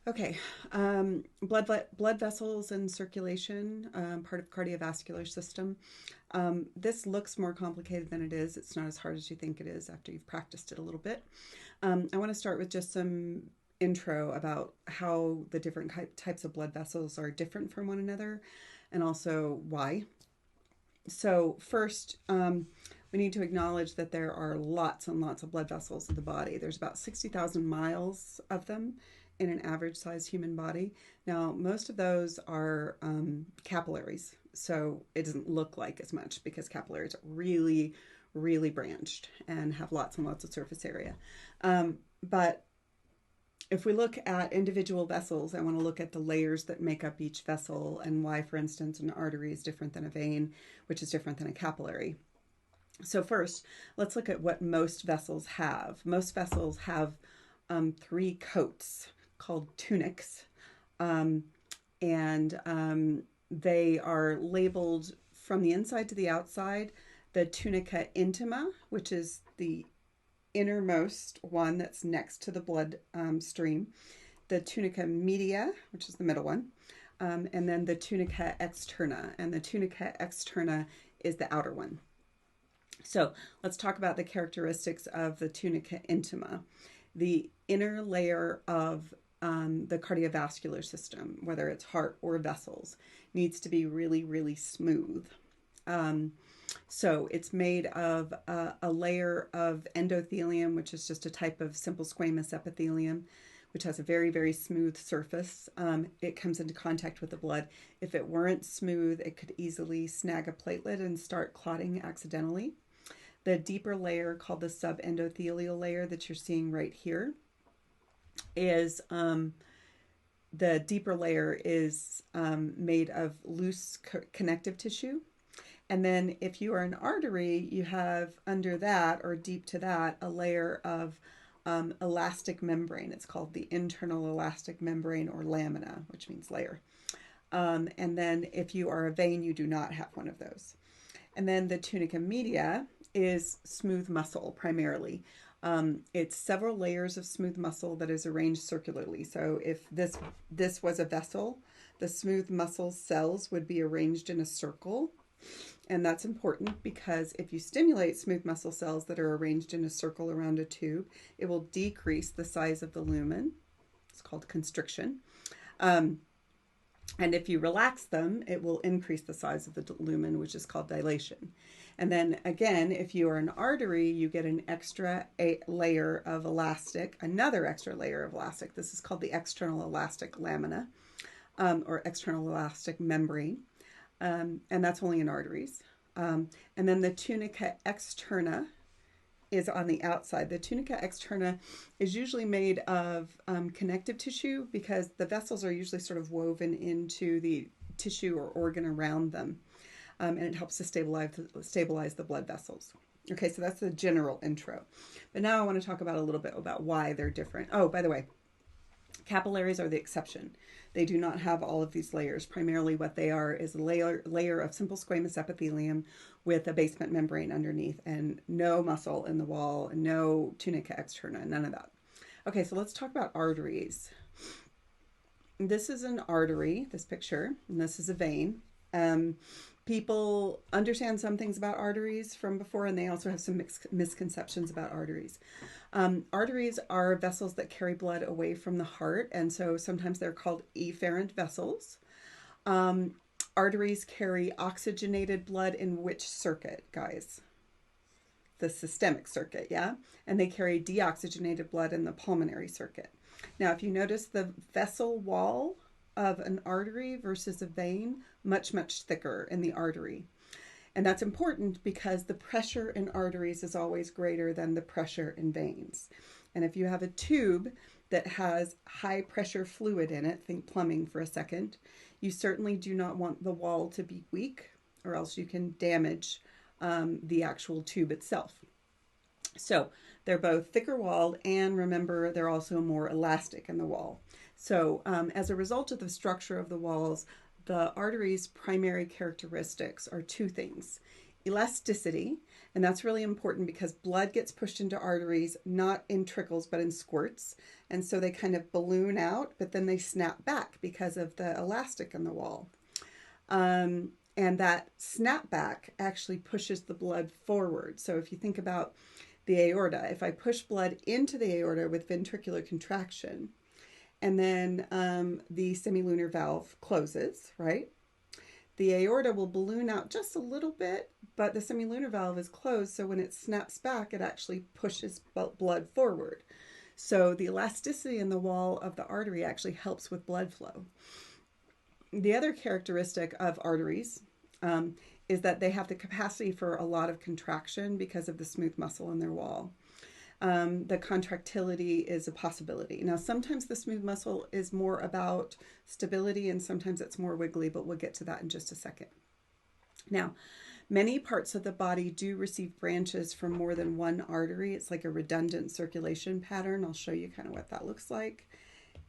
Okay, blood vessels and circulation, part of cardiovascular system. This looks more complicated than it is. It's not as hard as you think it is after you've practiced it a little bit. I want to start with just some intro about how the different types of blood vessels are different from one another and also why. So, first, we need to acknowledge that there are lots and lots of blood vessels in the body. There's about 60,000 miles of them in an average sized human body. Now, most of those are capillaries. So it doesn't look like as much because capillaries are really, really branched and have lots and lots of surface area. But if we look at individual vessels, I want to look at the layers that make up each vessel and why, for instance, an artery is different than a vein, which is different than a capillary. So first, let's look at what most vessels have. Most vessels have three coats called tunics, and they are labeled from the inside to the outside. The tunica intima, which is the innermost one that's next to the blood stream, the tunica media, which is the middle one, and then the tunica externa, and the tunica externa is the outer one. So let's talk about the characteristics of the tunica intima. The inner layer of the cardiovascular system, whether it's heart or vessels, needs to be really, really smooth. So it's made of a layer of endothelium, which is just a type of simple squamous epithelium, which has a very, very smooth surface. It comes into contact with the blood. If it weren't smooth, it could easily snag a platelet and start clotting accidentally. The deeper layer, called the subendothelial layer that you're seeing right here, is the deeper layer is made of loose connective tissue. And then if you are an artery, you have under that or deep to that a layer of elastic membrane. It's called the internal elastic membrane or lamina, which means layer. And then if you are a vein, you do not have one of those. And then the tunica media is smooth muscle primarily. It's several layers of smooth muscle that is arranged circularly. So if this was a vessel, the smooth muscle cells would be arranged in a circle. And that's important because if you stimulate smooth muscle cells that are arranged in a circle around a tube, it will decrease the size of the lumen. It's called constriction. And if you relax them, it will increase the size of the lumen, which is called dilation. And then again, if you are an artery, you get an extra layer of elastic, another extra layer of elastic. This is called the external elastic lamina, or external elastic membrane. And that's only in arteries. And then the tunica externa is on the outside. The tunica externa is usually made of connective tissue because the vessels are usually sort of woven into the tissue or organ around them. And it helps to stabilize the blood vessels. Okay, so that's the general intro. But now I want to talk about a little bit about why they're different. Oh, by the way, capillaries are the exception. They do not have all of these layers. Primarily what they are is a layer of simple squamous epithelium with a basement membrane underneath and no muscle in the wall, no tunica externa, none of that. Okay, so let's talk about arteries. This is an artery, this picture, and this is a vein. People understand some things about arteries from before, and they also have some misconceptions about arteries. Arteries are vessels that carry blood away from the heart, and so sometimes they're called efferent vessels. Arteries carry oxygenated blood in which circuit, guys? The systemic circuit, yeah? And they carry deoxygenated blood in the pulmonary circuit. Now, if you notice the vessel wall of an artery versus a vein, much, much thicker in the artery. And that's important because the pressure in arteries is always greater than the pressure in veins. And if you have a tube that has high pressure fluid in it, think plumbing for a second, you certainly do not want the wall to be weak or else you can damage the actual tube itself. So they're both thicker walled, and remember, they're also more elastic in the wall. So as a result of the structure of the walls, the artery's primary characteristics are two things. elasticity, and that's really important because blood gets pushed into arteries not in trickles but in squirts, and so they kind of balloon out, but then they snap back because of the elastic in the wall. And that snapback actually pushes the blood forward. So if you think about the aorta, if I push blood into the aorta with ventricular contraction, and then the semilunar valve closes, right? The aorta will balloon out just a little bit, but the semilunar valve is closed, so when it snaps back, it actually pushes blood forward. So the elasticity in the wall of the artery actually helps with blood flow. The other characteristic of arteries is that they have the capacity for a lot of contraction because of the smooth muscle in their wall. The contractility is a possibility. Now, sometimes the smooth muscle is more about stability and sometimes it's more wiggly, but we'll get to that in just a second. Now, many parts of the body do receive branches from more than one artery. It's like a redundant circulation pattern. I'll show you kind of what that looks like.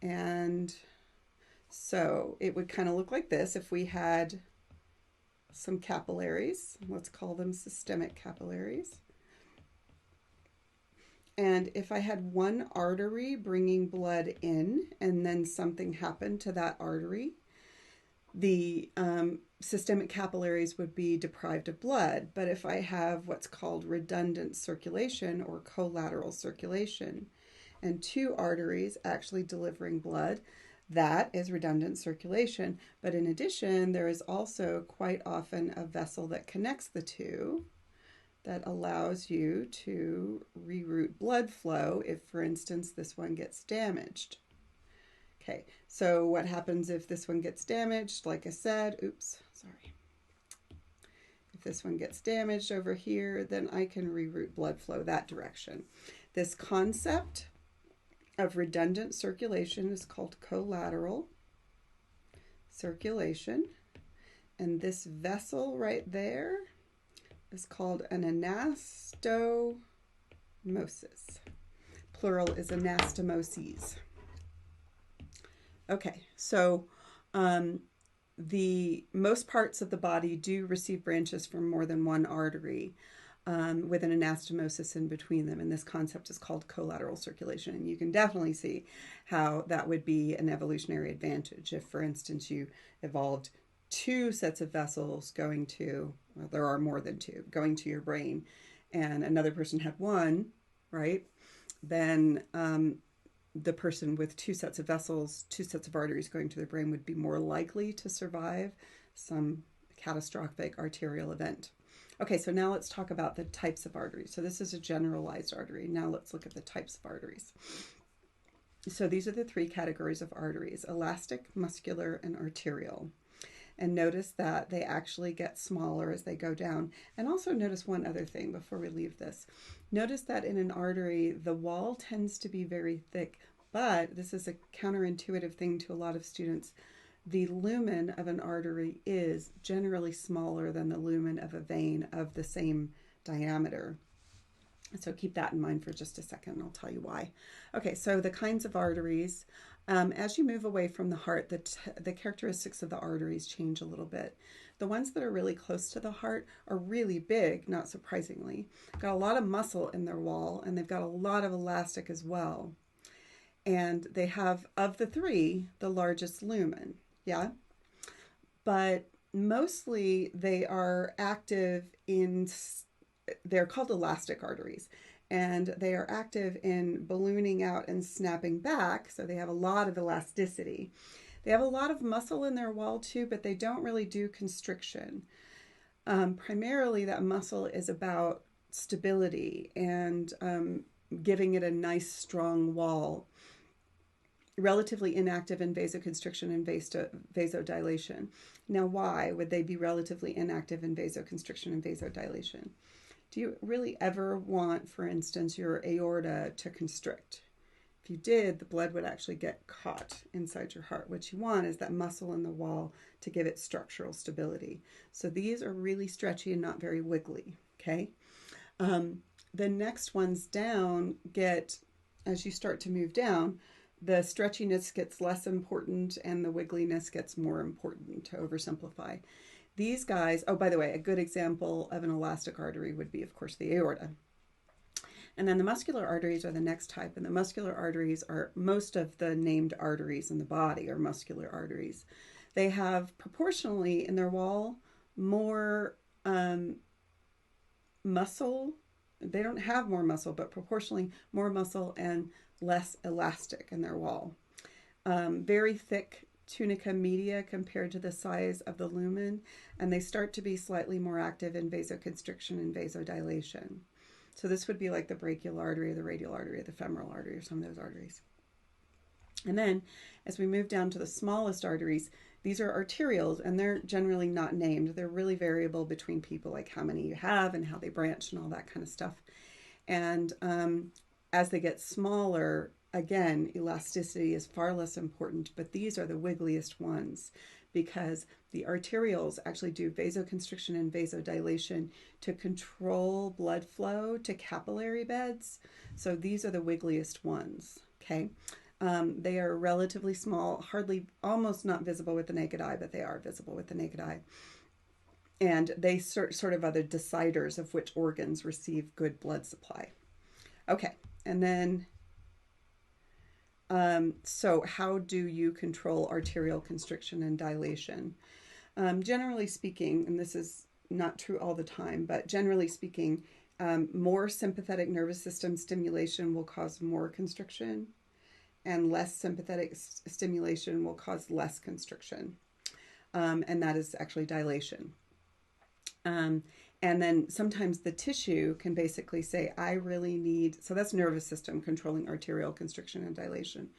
And so it would kind of look like this if we had some capillaries. Let's call them systemic capillaries. And if I had one artery bringing blood in and then something happened to that artery, the systemic capillaries would be deprived of blood. But if I have what's called redundant circulation or collateral circulation and two arteries actually delivering blood, that is redundant circulation. But in addition, there is also quite often a vessel that connects the two that allows you to reroute blood flow if, for instance, this one gets damaged. Okay, so what happens if this one gets damaged? Like I said, oops, sorry. If this one gets damaged over here, then I can reroute blood flow that direction. This concept of redundant circulation is called collateral circulation. And this vessel right there is called an anastomosis. Plural is anastomoses. Okay, so the most parts of the body do receive branches from more than one artery with an anastomosis in between them, and this concept is called collateral circulation. And you can definitely see how that would be an evolutionary advantage if, for instance, you evolved two sets of vessels going to, well, there are more than two, going to your brain, and another person had one, right? Then the person with two sets of vessels, two sets of arteries going to their brain would be more likely to survive some catastrophic arterial event. Okay, so now let's talk about the types of arteries. So this is a generalized artery. Now let's look at the types of arteries. So these are the three categories of arteries: elastic, muscular, and arterial. And notice that they actually get smaller as they go down. And also notice one other thing before we leave this. Notice that in an artery, the wall tends to be very thick, but this is a counterintuitive thing to a lot of students. The lumen of an artery is generally smaller than the lumen of a vein of the same diameter. So keep that in mind for just a second, and I'll tell you why. Okay, so the kinds of arteries. As you move away from the heart, the characteristics of the arteries change a little bit. The ones that are really close to the heart are really big, not surprisingly. Got a lot of muscle in their wall, and they've got a lot of elastic as well. And they have, of the three, the largest lumen, yeah? But mostly they are active in, they're called elastic arteries. And they are active in ballooning out and snapping back, so they have a lot of elasticity. They have a lot of muscle in their wall too, but they don't really do constriction. Primarily that muscle is about stability and giving it a nice strong wall. Relatively inactive in vasoconstriction and vasodilation. Now, why would they be relatively inactive in vasoconstriction and vasodilation? Do you really ever want, for instance, your aorta to constrict? If you did, the blood would actually get caught inside your heart. What you want is that muscle in the wall to give it structural stability. So these are really stretchy and not very wiggly, okay? The next ones down get, as you start to move down, the stretchiness gets less important and the wiggliness gets more important, to oversimplify. These guys, oh, by the way, a good example of an elastic artery would be, of course, the aorta. And then the muscular arteries are the next type. And the muscular arteries are most of the named arteries in the body are muscular arteries. They have proportionally in their wall more muscle. They don't have more muscle, but proportionally more muscle and less elastic in their wall. Very thick tunica media compared to the size of the lumen, and they start to be slightly more active in vasoconstriction and vasodilation. So this would be like the brachial artery, or the radial artery, or the femoral artery, or some of those arteries. And then as we move down to the smallest arteries, these are arterioles, and they're generally not named. They're really variable between people, like how many you have and how they branch and all that kind of stuff. And as they get smaller, again, elasticity is far less important, but these are the wiggliest ones because the arterioles actually do vasoconstriction and vasodilation to control blood flow to capillary beds. So these are the wiggliest ones, okay? They are relatively small, almost not visible with the naked eye, but they are visible with the naked eye. And they sort of are the deciders of which organs receive good blood supply. Okay, and then, so how do you control arterial constriction and dilation? Generally speaking, and this is not true all the time, but generally speaking, more sympathetic nervous system stimulation will cause more constriction, and less sympathetic stimulation will cause less constriction. And that is actually dilation. And then sometimes the tissue can basically say, I really need, so that's nervous system controlling arterial constriction and dilation.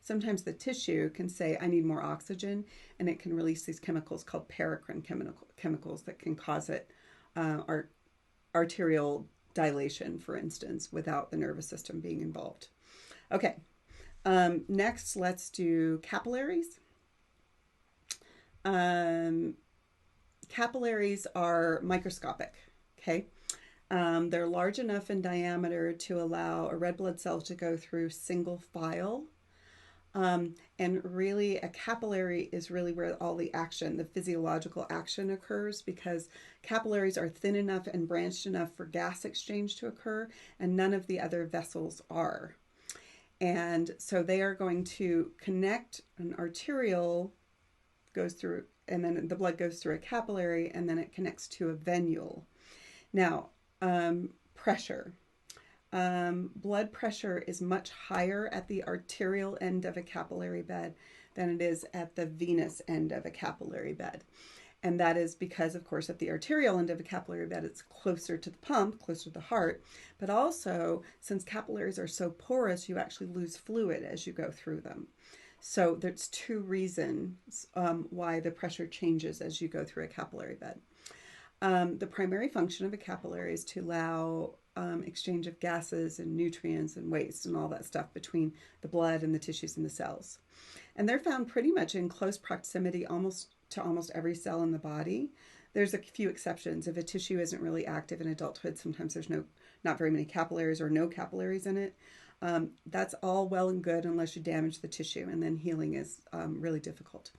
Sometimes the tissue can say, I need more oxygen, and it can release these chemicals called paracrine chemicals that can cause it, arterial dilation, for instance, without the nervous system being involved. Okay, next let's do capillaries. Capillaries are microscopic, okay? They're large enough in diameter to allow a red blood cell to go through single file. And really a capillary is really where all the action, the physiological action occurs, because capillaries are thin enough and branched enough for gas exchange to occur, and none of the other vessels are. And so they are going to connect an arterial, goes through, and then the blood goes through a capillary, and then it connects to a venule. Now, pressure. Blood pressure is much higher at the arterial end of a capillary bed than it is at the venous end of a capillary bed. And that is because, of course, at the arterial end of a capillary bed, it's closer to the pump, closer to the heart. But also, since capillaries are so porous, you actually lose fluid as you go through them. So there's two reasons why the pressure changes as you go through a capillary bed. The primary function of a capillary is to allow exchange of gases and nutrients and waste and all that stuff between the blood and the tissues and the cells. And they're found pretty much in close proximity to almost every cell in the body. There's a few exceptions. If a tissue isn't really active in adulthood, sometimes there's not very many capillaries or no capillaries in it. That's all well and good unless you damage the tissue, and then healing is really difficult.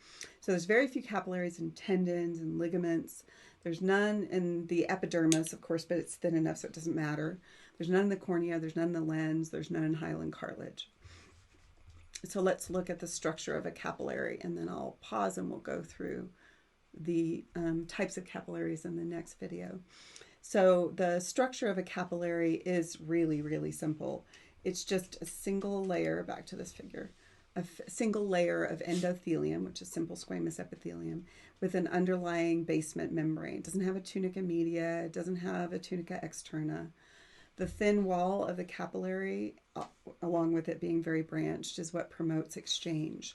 So there's very few capillaries in tendons and ligaments. There's none in the epidermis, of course, but it's thin enough so it doesn't matter. There's none in the cornea, there's none in the lens, there's none in hyaline cartilage. So let's look at the structure of a capillary, and then I'll pause and we'll go through the types of capillaries in the next video. So the structure of a capillary is really, really simple. It's just a single layer, back to this figure, a single layer of endothelium, which is simple squamous epithelium, with an underlying basement membrane. It doesn't have a tunica media, it doesn't have a tunica externa. The thin wall of the capillary, along with it being very branched, is what promotes exchange.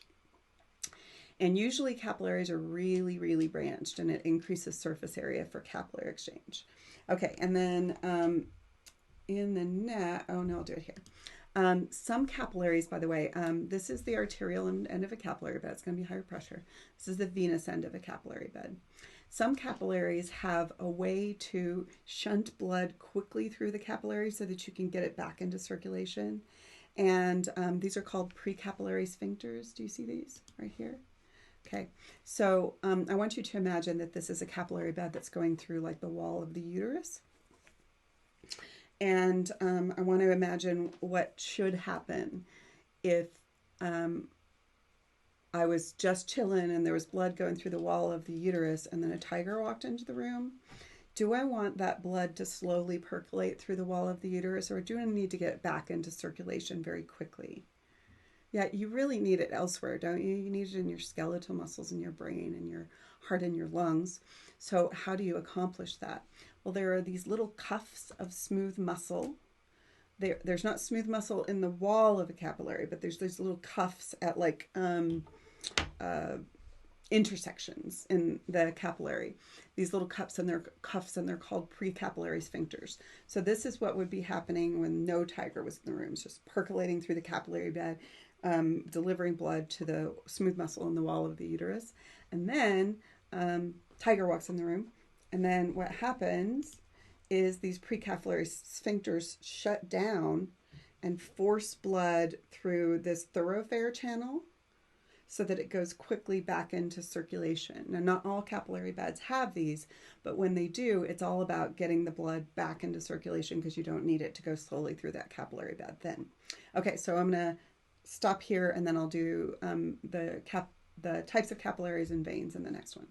And usually capillaries are really, really branched, and it increases surface area for capillary exchange. Okay, and then in the net, oh no, I'll do it here. Some capillaries, by the way, this is the arterial end of a capillary bed. It's going to be higher pressure. This is the venous end of a capillary bed. Some capillaries have a way to shunt blood quickly through the capillary so that you can get it back into circulation. And these are called precapillary sphincters. Do you see these right here? Okay, so I want you to imagine that this is a capillary bed that's going through like the wall of the uterus. And I want to imagine what should happen if I was just chilling and there was blood going through the wall of the uterus and then a tiger walked into the room. Do I want that blood to slowly percolate through the wall of the uterus, or do I need to get it back into circulation very quickly? Yeah, you really need it elsewhere, don't you? You need it in your skeletal muscles, in your brain, in your heart, and your lungs. So how do you accomplish that? Well, there are these little cuffs of smooth muscle. There's not smooth muscle in the wall of a capillary, but there's these little cuffs at like intersections in the capillary. These little cuffs and they're called precapillary sphincters. So this is what would be happening when no tiger was in the room. It's just percolating through the capillary bed, delivering blood to the smooth muscle in the wall of the uterus. And then tiger walks in the room. And then what happens is these precapillary sphincters shut down and force blood through this thoroughfare channel so that it goes quickly back into circulation. Now, not all capillary beds have these, but when they do, it's all about getting the blood back into circulation because you don't need it to go slowly through that capillary bed then. Okay, so I'm going to stop here and then I'll do the types of capillaries and veins in the next one.